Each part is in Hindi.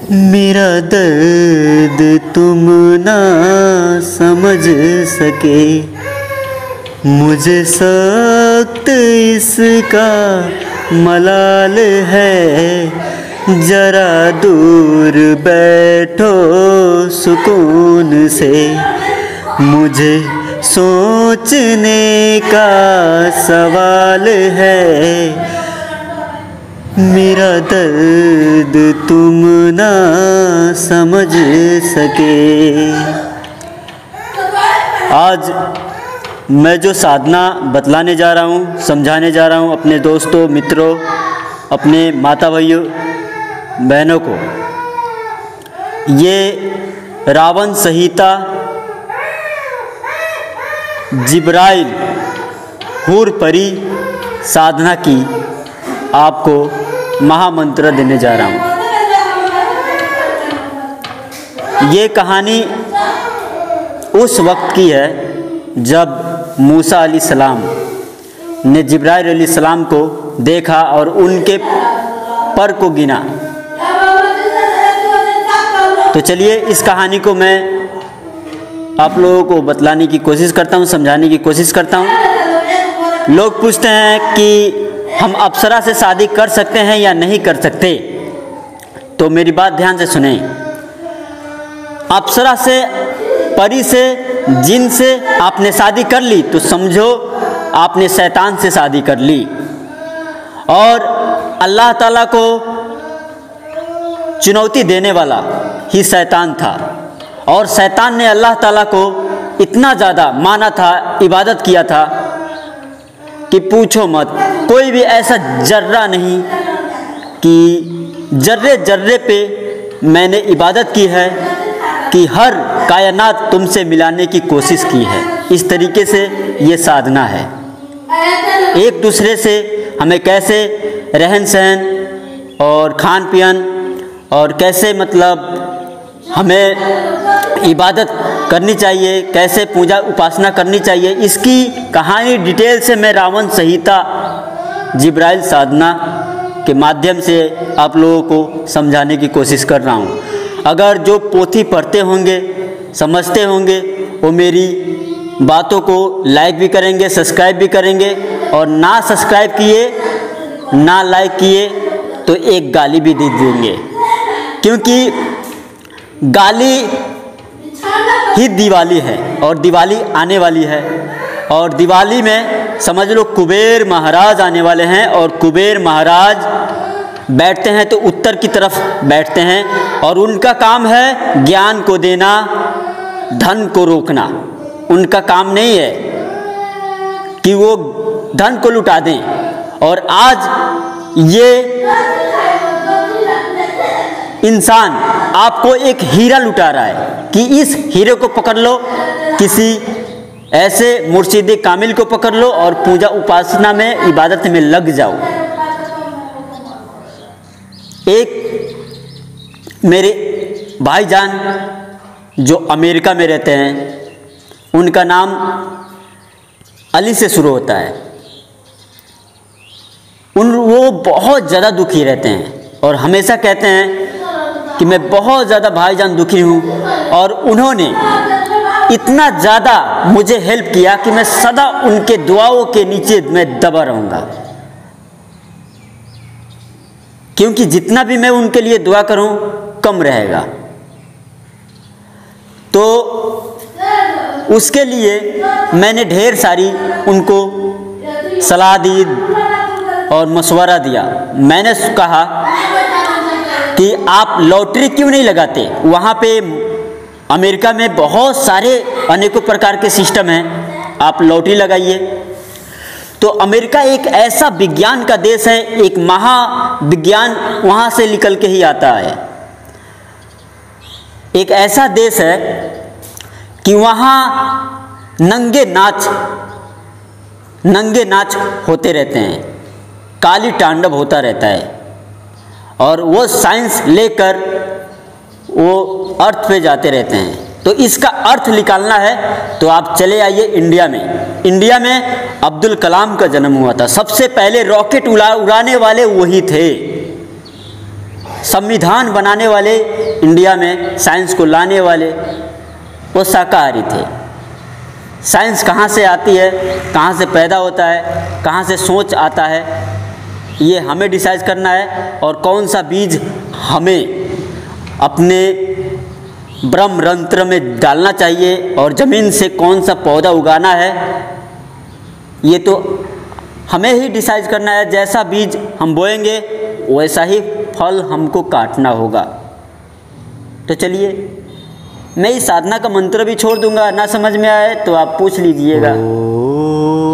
मेरा दर्द तुम ना समझ सके, मुझे सख्त इसका मलाल है। जरा दूर बैठो सुकून से, मुझे सोचने का सवाल है। मेरा दर्द तुम ना समझ सके। आज मैं जो साधना बतलाने जा रहा हूँ, समझाने जा रहा हूँ अपने दोस्तों, मित्रों, अपने माता भाइयों बहनों को, ये रावण संहिता जिब्राइल हूर परी साधना की आपको महामंत्र देने जा रहा हूँ। ये कहानी उस वक्त की है जब मूसा अलैहिस्सलाम ने जिब्राइल अलैहिस्सलाम को देखा और उनके पर को गिना। तो चलिए इस कहानी को मैं आप लोगों को बतलाने की कोशिश करता हूँ, समझाने की कोशिश करता हूँ। लोग पूछते हैं कि हम अप्सरा से शादी कर सकते हैं या नहीं कर सकते, तो मेरी बात ध्यान से सुने। अप्सरा से, परी से, जिन से आपने शादी कर ली तो समझो आपने शैतान से शादी कर ली। और अल्लाह ताला को चुनौती देने वाला ही शैतान था, और शैतान ने अल्लाह ताला को इतना ज़्यादा माना था, इबादत किया था कि पूछो मत। कोई भी ऐसा जर्रा नहीं कि जर्रे जर्रे पे मैंने इबादत की है कि हर कायनात तुमसे मिलाने की कोशिश की है। इस तरीके से ये साधना है। एक दूसरे से हमें कैसे रहन सहन और खान पियन और कैसे मतलब हमें इबादत करनी चाहिए, कैसे पूजा उपासना करनी चाहिए, इसकी कहानी डिटेल से मैं रावण संहिता जिब्राइल साधना के माध्यम से आप लोगों को समझाने की कोशिश कर रहा हूँ। अगर जो पोथी पढ़ते होंगे, समझते होंगे, वो मेरी बातों को लाइक भी करेंगे, सब्सक्राइब भी करेंगे, और ना सब्सक्राइब किए, ना लाइक किए तो एक गाली भी दे देंगे, क्योंकि गाली ही दिवाली है और दिवाली आने वाली है। और दिवाली में समझ लो कुबेर महाराज आने वाले हैं, और कुबेर महाराज बैठते हैं तो उत्तर की तरफ बैठते हैं, और उनका काम है ज्ञान को देना, धन को रोकना। उनका काम नहीं है कि वो धन को लुटा दें। और आज ये इंसान आपको एक हीरा लुटा रहा है कि इस हीरे को पकड़ लो, किसी ऐसे मुर्शिद कामिल को पकड़ लो और पूजा उपासना में, इबादत में लग जाओ। एक मेरे भाईजान जो अमेरिका में रहते हैं, उनका नाम अली से शुरू होता है। वो बहुत ज़्यादा दुखी रहते हैं और हमेशा कहते हैं कि मैं बहुत ज़्यादा भाईजान दुखी हूँ, और उन्होंने इतना ज़्यादा मुझे हेल्प किया कि मैं सदा उनके दुआओं के नीचे मैं दबा रहूँगा, क्योंकि जितना भी मैं उनके लिए दुआ करूँ कम रहेगा। तो उसके लिए मैंने ढेर सारी उनको सलाह दी और मशवरा दिया। मैंने कहा कि आप लॉटरी क्यों नहीं लगाते? वहाँ पे अमेरिका में बहुत सारे अनेकों प्रकार के सिस्टम हैं, आप लॉटरी लगाइए। तो अमेरिका एक ऐसा विज्ञान का देश है, एक महाविज्ञान वहाँ से निकल के ही आता है। एक ऐसा देश है कि वहाँ नंगे नाच होते रहते हैं, काली तांडव होता रहता है, और वो साइंस लेकर वो अर्थ पे जाते रहते हैं। तो इसका अर्थ निकालना है तो आप चले आइए इंडिया में। इंडिया में अब्दुल कलाम का जन्म हुआ था। सबसे पहले रॉकेट उड़ाने वाले वही थे। संविधान बनाने वाले, इंडिया में साइंस को लाने वाले, वो शाकाहारी थे। साइंस कहाँ से आती है, कहाँ से पैदा होता है, कहाँ से सोच आता है, ये हमें डिसाइड करना है। और कौन सा बीज हमें अपने ब्रह्म रंत्र में डालना चाहिए और ज़मीन से कौन सा पौधा उगाना है, ये तो हमें ही डिसाइड करना है। जैसा बीज हम बोएंगे वैसा ही फल हमको काटना होगा। तो चलिए, मैं इस साधना का मंत्र भी छोड़ दूंगा, ना समझ में आए तो आप पूछ लीजिएगा।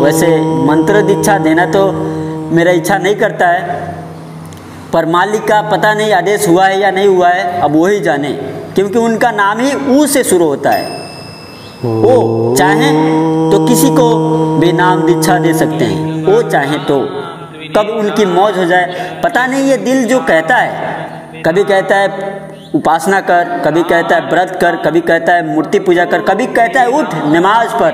वैसे मंत्र दीक्षा देना तो मेरा इच्छा नहीं करता है, पर मालिक का पता नहीं आदेश हुआ है या नहीं हुआ है, अब वही जाने, क्योंकि उनका नाम ही ऊ से शुरू होता है। वो चाहें तो किसी को भी नाम दीक्षा दे सकते हैं, वो चाहें तो कब उनकी मौज हो जाए पता नहीं। ये दिल जो कहता है, कभी कहता है उपासना कर, कभी कहता है व्रत कर, कभी कहता है मूर्ति पूजा कर, कभी कहता है उठ नमाज पर,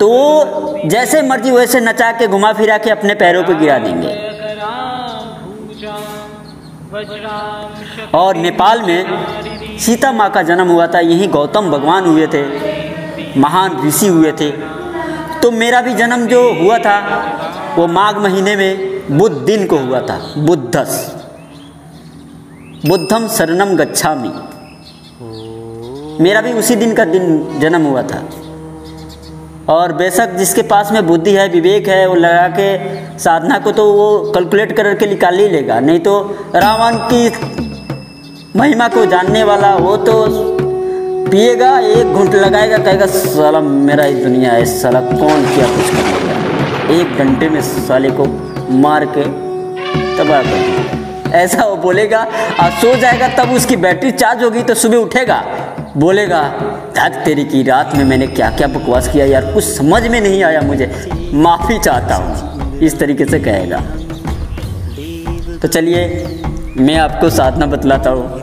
तो वो जैसे मर्जी वैसे नचा के घुमा फिरा के अपने पैरों पे गिरा देंगे। और नेपाल में सीता माँ का जन्म हुआ था, यहीं गौतम भगवान हुए थे, महान ऋषि हुए थे। तो मेरा भी जन्म जो हुआ था वो माघ महीने में बुध दिन को हुआ था। बुद्धम शरणम गच्छामि, मेरा भी उसी दिन का दिन जन्म हुआ था। और बेशक जिसके पास में बुद्धि है, विवेक है, वो लगा के साधना को तो वो कैलकुलेट करके निकाल ही लेगा। नहीं तो रावण की महिमा को जानने वाला वो तो पिएगा, एक घूंट लगाएगा, कहेगा साला मेरा ही दुनिया है, साला कौन क्या कुछ करेगा, एक घंटे में साले को मार के तबाह कर देगा, ऐसा वो बोलेगा। और सो जाएगा, तब उसकी बैटरी चार्ज होगी तो सुबह उठेगा, बोलेगा धक तेरी की रात में मैंने क्या क्या बकवास किया यार, कुछ समझ में नहीं आया, मुझे माफ़ी चाहता हूँ, इस तरीके से कहेगा। तो चलिए मैं आपको साधना बतलाता हूँ।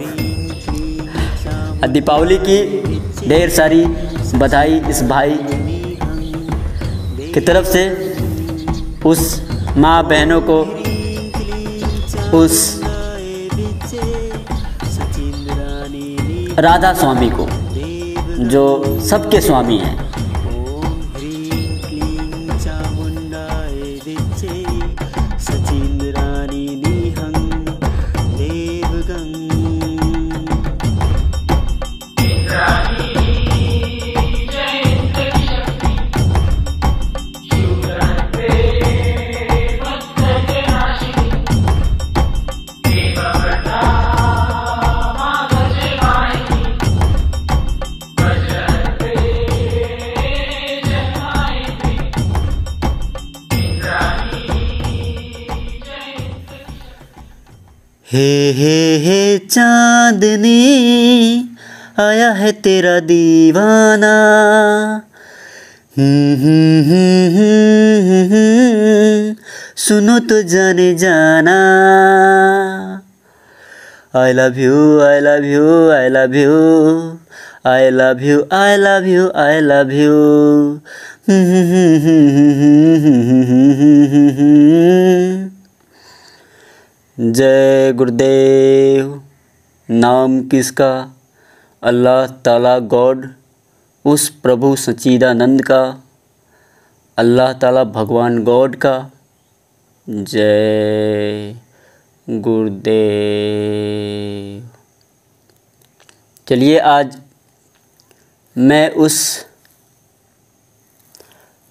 दीपावली की ढेर सारी बधाई इस भाई की तरफ से, उस माँ बहनों को, उस राधा स्वामी को जो सबके स्वामी हैं। हे चांदनी आया है तेरा दीवाना, सुनो तो जाने जाना, I love you I love you I love you I love you I love you I love you. जय गुरुदेव। नाम किसका? अल्लाह ताला गॉड, उस प्रभु सच्चिदानंद का, अल्लाह ताला भगवान गॉड का। जय गुरुदेव। चलिए आज मैं उस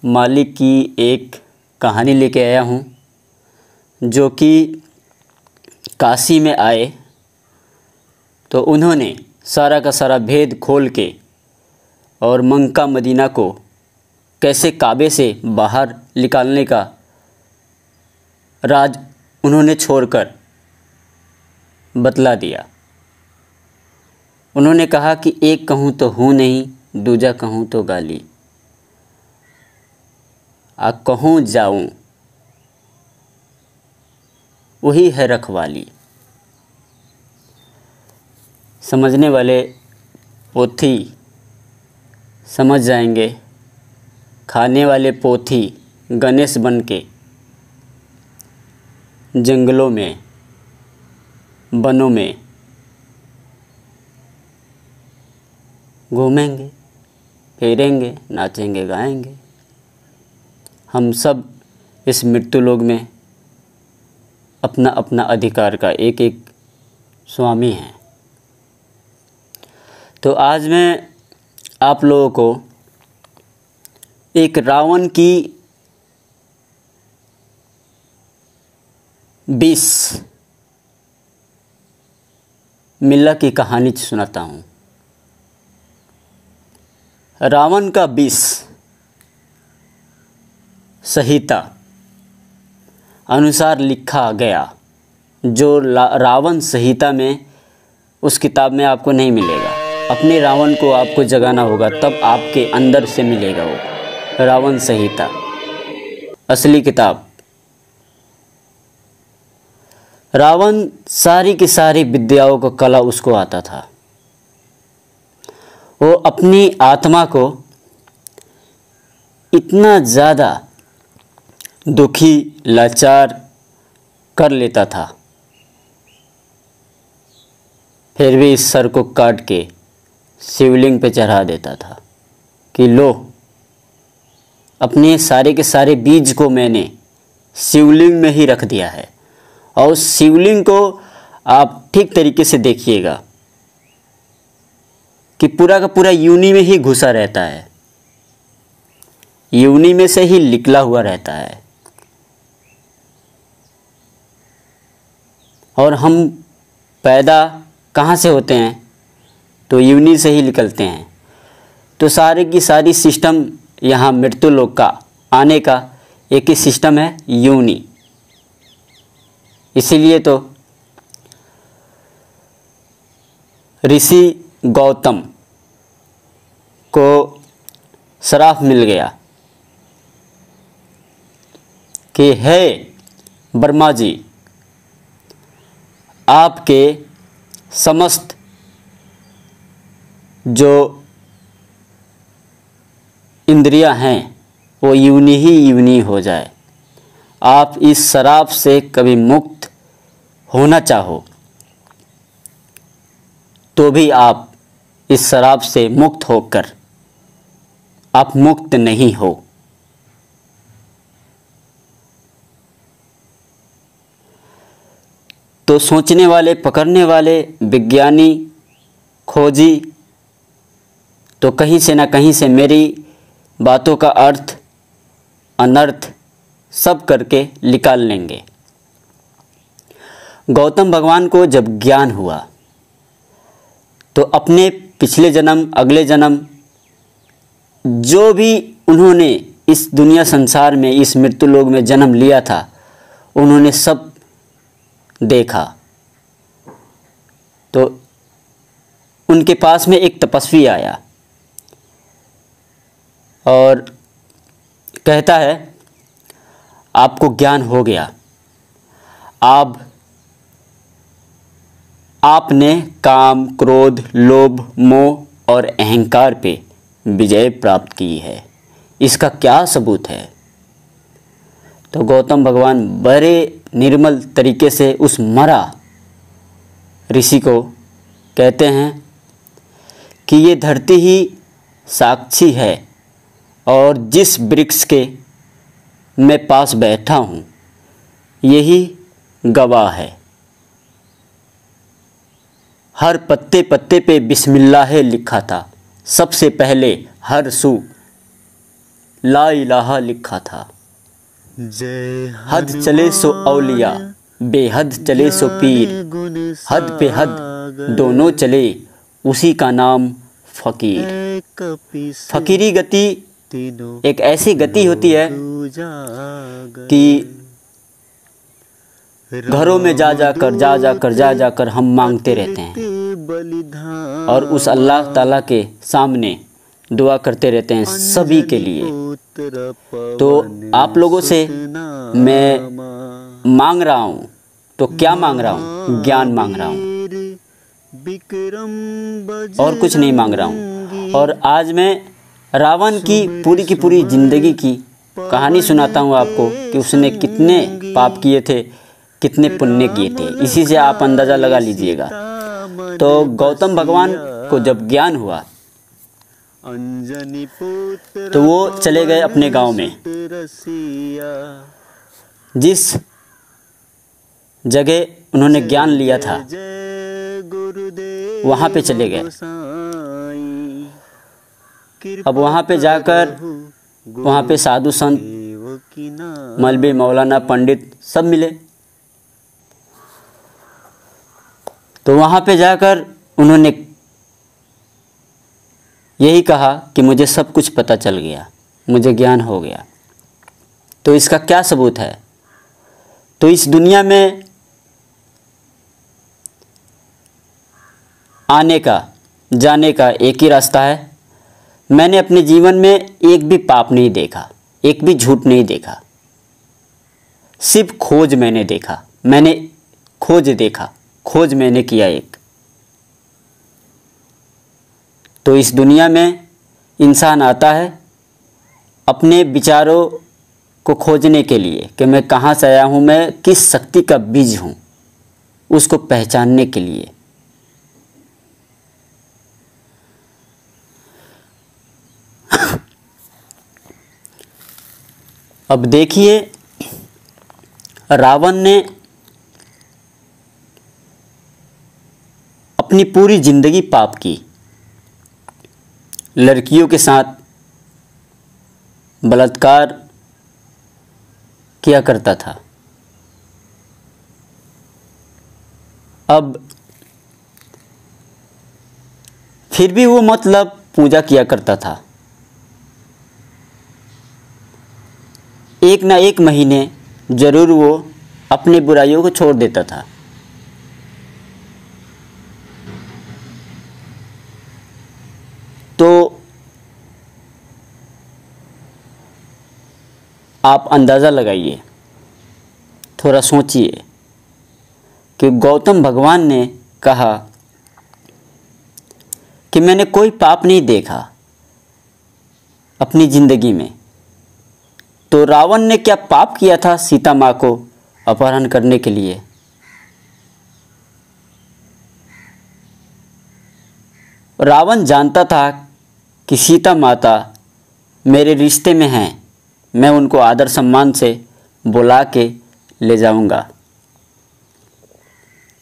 मालिक की एक कहानी लेके आया हूँ जो कि काशी में आए तो उन्होंने सारा का सारा भेद खोल के और मक्का मदीना को कैसे काबे से बाहर निकालने का राज उन्होंने छोड़कर बतला दिया। उन्होंने कहा कि एक कहूँ तो हूँ नहीं, दूजा कहूँ तो गाली, आ कहूँ जाऊँ वही है रखवाली। समझने वाले पोथी समझ जाएंगे, खाने वाले पोथी गणेश बन के जंगलों में वनों में घूमेंगे फिरेंगे, नाचेंगे गाएंगे। हम सब इस मृत्युलोक में अपना अपना अधिकार का एक एक स्वामी हैं। तो आज मैं आप लोगों को एक रावण की 20 मिल्ला की कहानी सुनाता हूँ। रावण का 20 संहिता अनुसार लिखा गया, जो रावण संहिता में उस किताब में आपको नहीं मिलेगा। अपने रावण को आपको जगाना होगा, तब आपके अंदर से मिलेगा वो रावण संहिता, असली किताब। रावण सारी की सारी विद्याओं का कला उसको आता था। वो अपनी आत्मा को इतना ज़्यादा दुखी लाचार कर लेता था, फिर भी इस सर को काट के शिवलिंग पे चढ़ा देता था कि लो, अपने सारे के सारे बीज को मैंने शिवलिंग में ही रख दिया है। और उस शिवलिंग को आप ठीक तरीके से देखिएगा कि पूरा का पूरा योनि में ही घुसा रहता है, योनि में से ही निकला हुआ रहता है। और हम पैदा कहाँ से होते हैं? तो योनि से ही निकलते हैं। तो सारे की सारी सिस्टम यहाँ मृत्युलोक का आने का एक ही सिस्टम है, योनि। इसीलिए तो ऋषि गौतम को श्राप मिल गया कि हे ब्रह्मा जी, आपके समस्त जो इंद्रियां हैं वो योनि ही योनि हो जाए। आप इस श्राप से कभी मुक्त होना चाहो तो भी आप इस श्राप से मुक्त होकर आप मुक्त नहीं हो। तो सोचने वाले, पकड़ने वाले विज्ञानी, खोजी तो कहीं से ना कहीं से मेरी बातों का अर्थ अनर्थ सब करके निकाल लेंगे। गौतम भगवान को जब ज्ञान हुआ तो अपने पिछले जन्म, अगले जन्म, जो भी उन्होंने इस दुनिया संसार में, इस मृत्युलोक में जन्म लिया था, उन्होंने सब देखा। तो उनके पास में एक तपस्वी आया और कहता है, आपको ज्ञान हो गया, आपने काम, क्रोध, लोभ, मोह और अहंकार पे विजय प्राप्त की है, इसका क्या सबूत है? तो गौतम भगवान बड़े निर्मल तरीके से उस मरा ऋषि को कहते हैं कि ये धरती ही साक्षी है और जिस वृक्ष के मैं पास बैठा हूँ यही गवाह है। हर पत्ते पत्ते पे बिस्मिल्लाह लिखा था, सबसे पहले हर सू ला इलाहा लिखा था। हद चले सो औलिया, बेहद चले सो पीर, हद पे हद दोनों चले, उसी का नाम फकीर। फकीरी गति एक ऐसी गति होती है कि घरों में जा जाकर हम मांगते रहते हैं और उस अल्लाह ताला के सामने दुआ करते रहते हैं सभी के लिए। तो आप लोगों से मैं मांग रहा हूँ, तो क्या मांग रहा हूँ? ज्ञान मांग रहा हूँ और कुछ नहीं मांग रहा हूँ। और आज मैं रावण की पूरी ज़िंदगी की कहानी सुनाता हूँ आपको कि उसने कितने पाप किए थे, कितने पुण्य किए थे, इसी से आप अंदाज़ा लगा लीजिएगा। तो गौतम भगवान को जब ज्ञान हुआ तो वो चले गए अपने गांव में। जिस जगह उन्होंने ज्ञान लिया था वहाँ पे चले गए। अब वहाँ पे जाकर वहाँ पे साधु संत, मौलवी, मौलाना, पंडित सब मिले। तो वहाँ पे जाकर उन्होंने यही कहा कि मुझे सब कुछ पता चल गया, मुझे ज्ञान हो गया। तो इसका क्या सबूत है? तो इस दुनिया में आने का, जाने का एक ही रास्ता है। मैंने अपने जीवन में एक भी पाप नहीं देखा, एक भी झूठ नहीं देखा, सिर्फ खोज मैंने देखा। मैंने खोज देखा, खोज मैंने किया एक। तो इस दुनिया में इंसान आता है अपने विचारों को खोजने के लिए कि मैं कहाँ से आया हूँ, मैं किस शक्ति का बीज हूँ, उसको पहचानने के लिए। अब देखिए, रावण ने अपनी पूरी जिंदगी पाप की, लड़कियों के साथ बलात्कार किया करता था। अब फिर भी वो मतलब पूजा किया करता था। एक ना एक महीने जरूर वो अपनी बुराइयों को छोड़ देता था। तो आप अंदाज़ा लगाइए, थोड़ा सोचिए कि गौतम भगवान ने कहा कि मैंने कोई पाप नहीं देखा अपनी ज़िंदगी में। तो रावण ने क्या पाप किया था सीता माँ को अपहरण करने के लिए? रावण जानता था कि सीता माता मेरे रिश्ते में हैं, मैं उनको आदर सम्मान से बुला के ले जाऊंगा।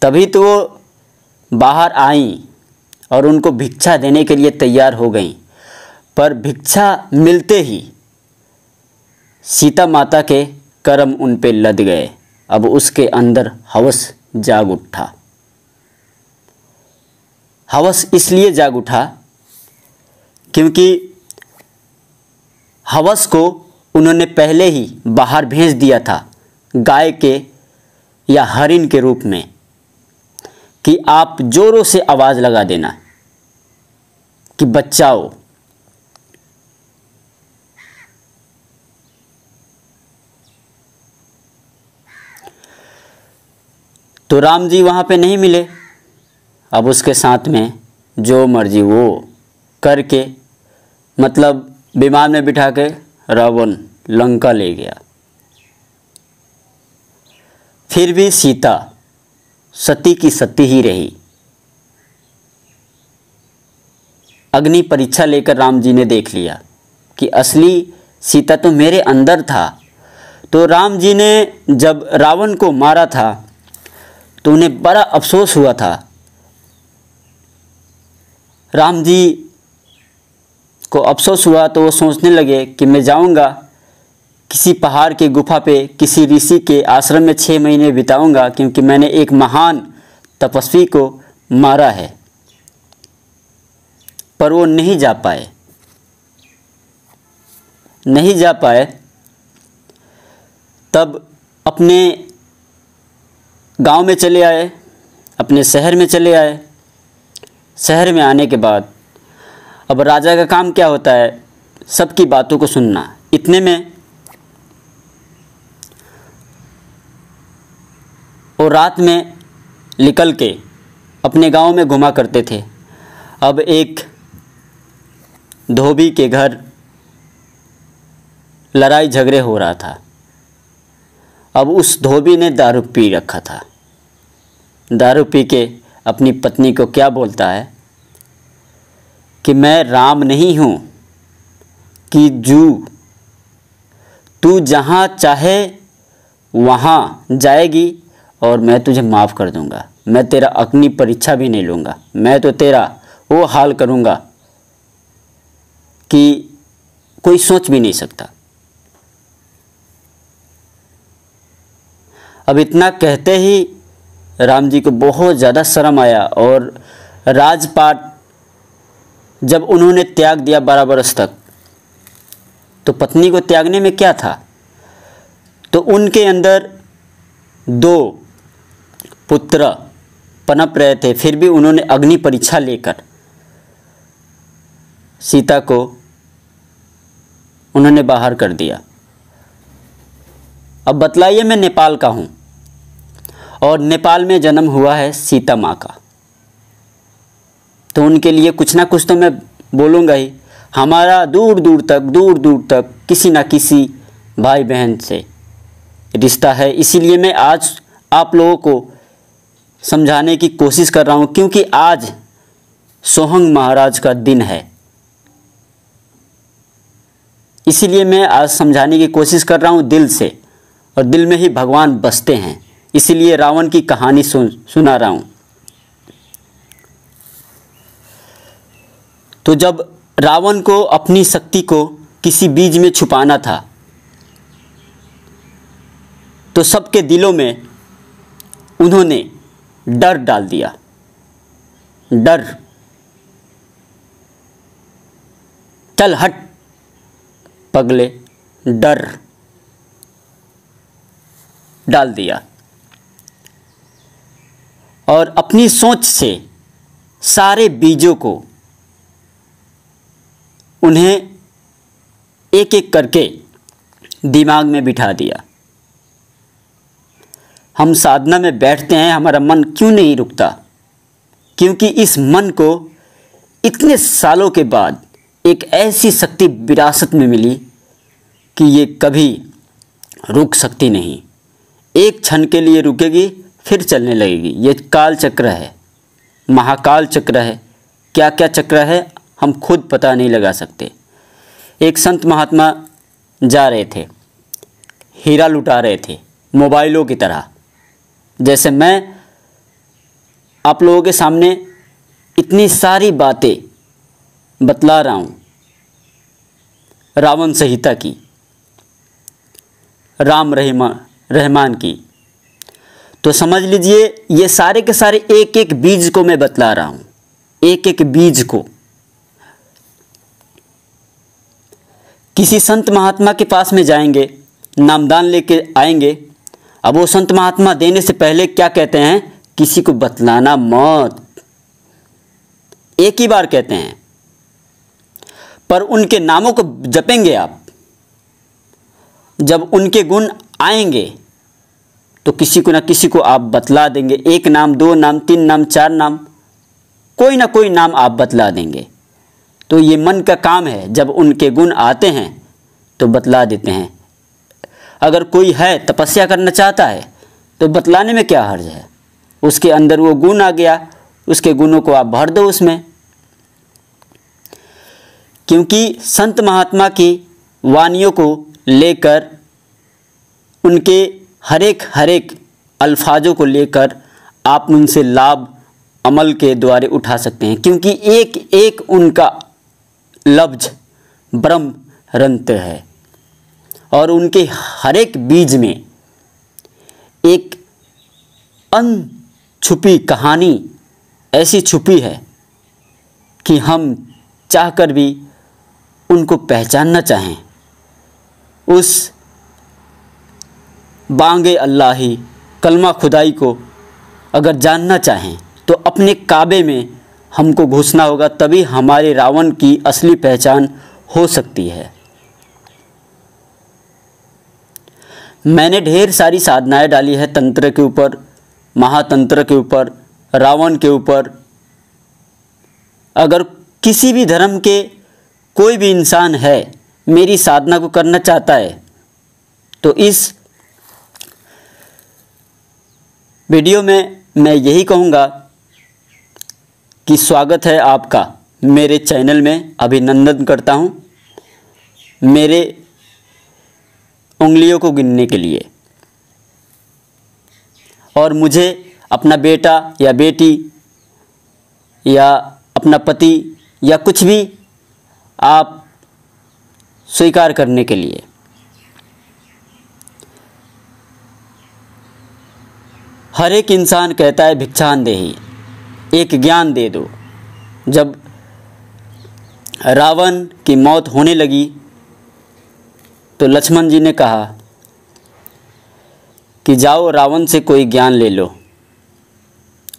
तभी तो वो बाहर आई और उनको भिक्षा देने के लिए तैयार हो गई। पर भिक्षा मिलते ही सीता माता के कर्म उन पे लद गए। अब उसके अंदर हवस जाग उठा। हवस इसलिए जाग उठा क्योंकि हवस को उन्होंने पहले ही बाहर भेज दिया था गाय के या हरिण के रूप में कि आप जोरों से आवाज़ लगा देना कि बचाओ। तो राम जी वहाँ पे नहीं मिले। अब उसके साथ में जो मर्जी वो करके, मतलब विमान में बिठा के रावण लंका ले गया। फिर भी सीता सती की सती ही रही। अग्नि परीक्षा लेकर राम जी ने देख लिया कि असली सीता तो मेरे अंदर था। तो राम जी ने जब रावण को मारा था तो उन्हें बड़ा अफसोस हुआ था। राम जी को अफसोस हुआ तो वो सोचने लगे कि मैं जाऊंगा किसी पहाड़ के गुफा पे, किसी ऋषि के आश्रम में 6 महीने बिताऊंगा, क्योंकि मैंने एक महान तपस्वी को मारा है। पर वो नहीं जा पाए, नहीं जा पाए। तब अपने गांव में चले आए, अपने शहर में चले आए। शहर में आने के बाद अब राजा का काम क्या होता है? सबकी बातों को सुनना। इतने में वो रात में निकल के अपने गांव में घुमा करते थे। अब एक धोबी के घर लड़ाई झगड़े हो रहा था। अब उस धोबी ने दारू पी रखा था। दारू पी के अपनी पत्नी को क्या बोलता है कि मैं राम नहीं हूँ कि जू, तू जहाँ चाहे वहाँ जाएगी और मैं तुझे माफ़ कर दूँगा। मैं तेरा अग्नि परीक्षा भी नहीं लूँगा। मैं तो तेरा वो हाल करूँगा कि कोई सोच भी नहीं सकता। अब इतना कहते ही राम जी को बहुत ज़्यादा शर्म आया और राजपाट जब उन्होंने त्याग दिया 12 बरस तक, तो पत्नी को त्यागने में क्या था, तो उनके अंदर 2 पुत्र पनप रहे थे। फिर भी उन्होंने अग्नि परीक्षा लेकर सीता को उन्होंने बाहर कर दिया। अब बतलाइए, मैं नेपाल का हूँ और नेपाल में जन्म हुआ है सीता माँ का, तो उनके लिए कुछ ना कुछ तो मैं बोलूँगा ही। हमारा दूर दूर तक किसी ना किसी भाई बहन से रिश्ता है। इसीलिए मैं आज आप लोगों को समझाने की कोशिश कर रहा हूँ, क्योंकि आज सोहंग महाराज का दिन है। इसीलिए मैं आज समझाने की कोशिश कर रहा हूँ दिल से, और दिल में ही भगवान बसते हैं। इसीलिए रावण की कहानी सुना रहा हूँ। तो जब रावण को अपनी शक्ति को किसी बीज में छुपाना था, तो सबके दिलों में उन्होंने डर डाल दिया। डर, चल हट पगले, डर डाल दिया और अपनी सोच से सारे बीजों को उन्हें एक एक करके दिमाग में बिठा दिया। हम साधना में बैठते हैं, हमारा मन क्यों नहीं रुकता? क्योंकि इस मन को इतने सालों के बाद एक ऐसी शक्ति विरासत में मिली कि ये कभी रुक सकती नहीं। एक क्षण के लिए रुकेगी, फिर चलने लगेगी। ये काल चक्र है, महाकाल चक्र है, क्या क्या चक्र है हम खुद पता नहीं लगा सकते। एक संत महात्मा जा रहे थे, हीरा लुटा रहे थे मोबाइलों की तरह। जैसे मैं आप लोगों के सामने इतनी सारी बातें बतला रहा हूँ रावण संहिता की, राम रहमान की, तो समझ लीजिए ये सारे के सारे एक एक बीज को मैं बतला रहा हूँ, एक एक बीज को। किसी संत महात्मा के पास में जाएंगे, नामदान लेके आएंगे। अब वो संत महात्मा देने से पहले क्या कहते हैं? किसी को बतलाना मत, एक ही बार कहते हैं। पर उनके नामों को जपेंगे आप, जब उनके गुण आएंगे तो किसी को ना किसी को आप बतला देंगे। 1 नाम, 2 नाम, 3 नाम, 4 नाम, कोई ना कोई नाम आप बतला देंगे। तो ये मन का काम है, जब उनके गुण आते हैं तो बतला देते हैं। अगर कोई है तपस्या करना चाहता है तो बतलाने में क्या हर्ज है? उसके अंदर वो गुण आ गया, उसके गुणों को आप भर दो उसमें। क्योंकि संत महात्मा की वानियों को लेकर, उनके हर एक अल्फाजों को लेकर आप उनसे लाभ अमल के द्वारे उठा सकते हैं। क्योंकि एक एक उनका लफ्ज ब्रह्म रंत है और उनके हर एक बीज में एक अनछुपी कहानी ऐसी छुपी है कि हम चाहकर भी उनको पहचानना चाहें। उस बांगे अल्लाही कलमा खुदाई को अगर जानना चाहें तो अपने काबे में हमको घुसना होगा, तभी हमारे रावण की असली पहचान हो सकती है। मैंने ढेर सारी साधनाएं डाली है तंत्र के ऊपर, महातंत्र के ऊपर, रावण के ऊपर। अगर किसी भी धर्म के कोई भी इंसान है मेरी साधना को करना चाहता है तो इस वीडियो में मैं यही कहूँगा कि स्वागत है आपका मेरे चैनल में। अभिनंदन करता हूँ मेरे उंगलियों को गिनने के लिए। और मुझे अपना बेटा या बेटी या अपना पति या कुछ भी आप स्वीकार करने के लिए। हर एक इंसान कहता है भिक्षान देहि, एक ज्ञान दे दो। जब रावण की मौत होने लगी तो लक्ष्मण जी ने कहा कि जाओ रावण से कोई ज्ञान ले लो।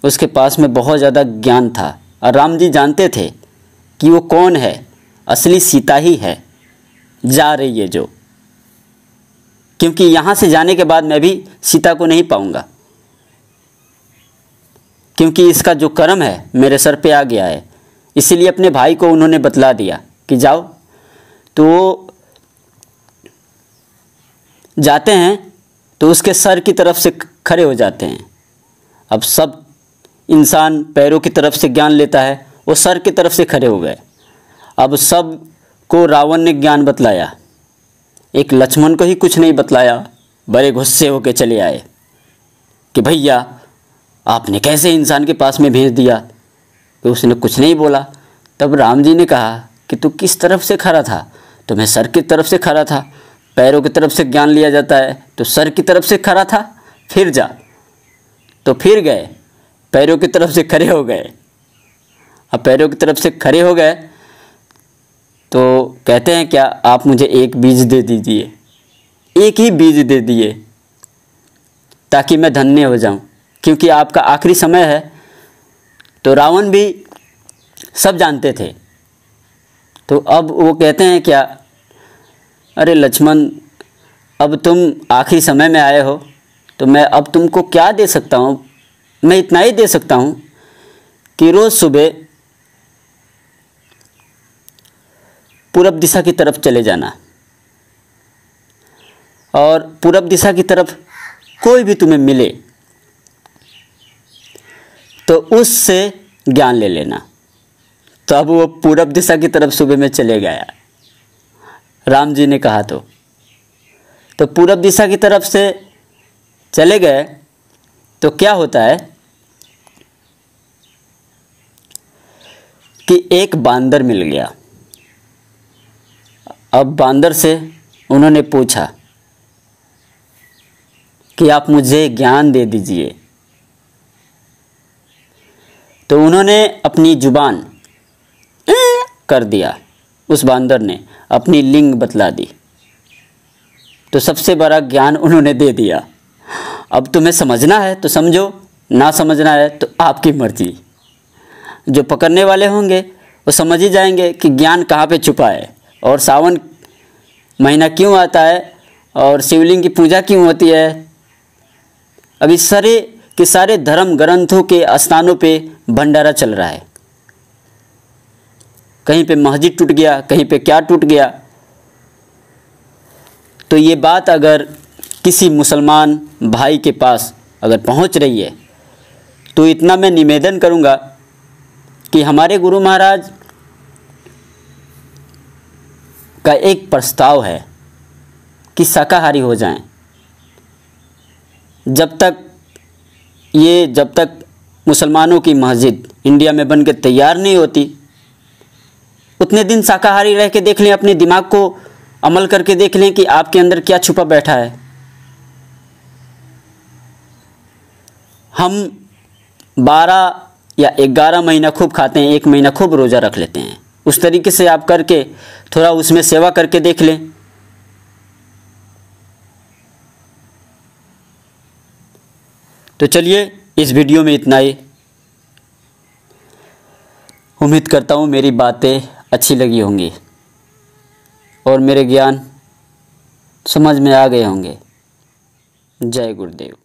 उसके पास में बहुत ज़्यादा ज्ञान था और राम जी जानते थे कि वो कौन है, असली सीता ही है जा रही है जो, क्योंकि यहाँ से जाने के बाद मैं भी सीता को नहीं पाऊँगा, क्योंकि इसका जो कर्म है मेरे सर पे आ गया है। इसीलिए अपने भाई को उन्होंने बतला दिया कि जाओ। तो वो जाते हैं तो उसके सर की तरफ से खड़े हो जाते हैं। अब सब इंसान पैरों की तरफ से ज्ञान लेता है, वो सर की तरफ से खड़े हो गए। अब सब को रावण ने ज्ञान बतलाया, एक लक्ष्मण को ही कुछ नहीं बतलाया। बड़े गुस्से होकर चले आए कि भैया आपने कैसे इंसान के पास में भेज दिया। तो उसने कुछ नहीं बोला। तब राम जी ने कहा कि तू किस तरफ से खड़ा था? तो मैं सर की तरफ से खड़ा था। पैरों की तरफ से ज्ञान लिया जाता है तो सर की तरफ से खड़ा था, फिर जा। तो फिर गए, पैरों की तरफ से खड़े हो गए। अब पैरों की तरफ से खड़े हो गए तो कहते हैं क्या आप मुझे एक बीज दे दीजिए, एक ही बीज दे दिए ताकि मैं धन्य हो जाऊं, क्योंकि आपका आखिरी समय है। तो रावण भी सब जानते थे। तो अब वो कहते हैं क्या, अरे लक्ष्मण अब तुम आखिरी समय में आए हो तो मैं अब तुमको क्या दे सकता हूँ? मैं इतना ही दे सकता हूँ कि रोज़ सुबह पूरब दिशा की तरफ चले जाना और पूरब दिशा की तरफ कोई भी तुम्हें मिले तो उससे ज्ञान ले लेना। तो अब वो पूरब दिशा की तरफ सुबह में चले गया, राम जी ने कहा। तो पूरब दिशा की तरफ से चले गए तो क्या होता है कि एक बांदर मिल गया। अब बांदर से उन्होंने पूछा कि आप मुझे ज्ञान दे दीजिए। तो उन्होंने अपनी जुबान कर दिया, उस बांदर ने अपनी लिंग बतला दी। तो सबसे बड़ा ज्ञान उन्होंने दे दिया। अब तुम्हें समझना है तो समझो, ना समझना है तो आपकी मर्जी। जो पकड़ने वाले होंगे वो समझ ही जाएंगे कि ज्ञान कहाँ पे छुपा है और सावन महीना क्यों आता है और शिवलिंग की पूजा क्यों होती है। अभी सारे के सारे धर्म ग्रंथों के स्थानों पे भंडारा चल रहा है। कहीं पे मस्जिद टूट गया, कहीं पे क्या टूट गया। तो ये बात अगर किसी मुसलमान भाई के पास अगर पहुंच रही है तो इतना मैं निवेदन करूंगा कि हमारे गुरु महाराज का एक प्रस्ताव है कि शाकाहारी हो जाएं। जब तक मुसलमानों की मस्जिद इंडिया में बन के तैयार नहीं होती उतने दिन शाकाहारी रह के देख लें, अपने दिमाग को अमल करके देख लें कि आपके अंदर क्या छुपा बैठा है। हम 12 या 11 महीना खूब खाते हैं, 1 महीना खूब रोज़ा रख लेते हैं। उस तरीके से आप करके थोड़ा उसमें सेवा करके देख लें। तो चलिए इस वीडियो में इतना ही। उम्मीद करता हूँ मेरी बातें अच्छी लगी होंगी और मेरे ज्ञान समझ में आ गए होंगे। जय गुरुदेव।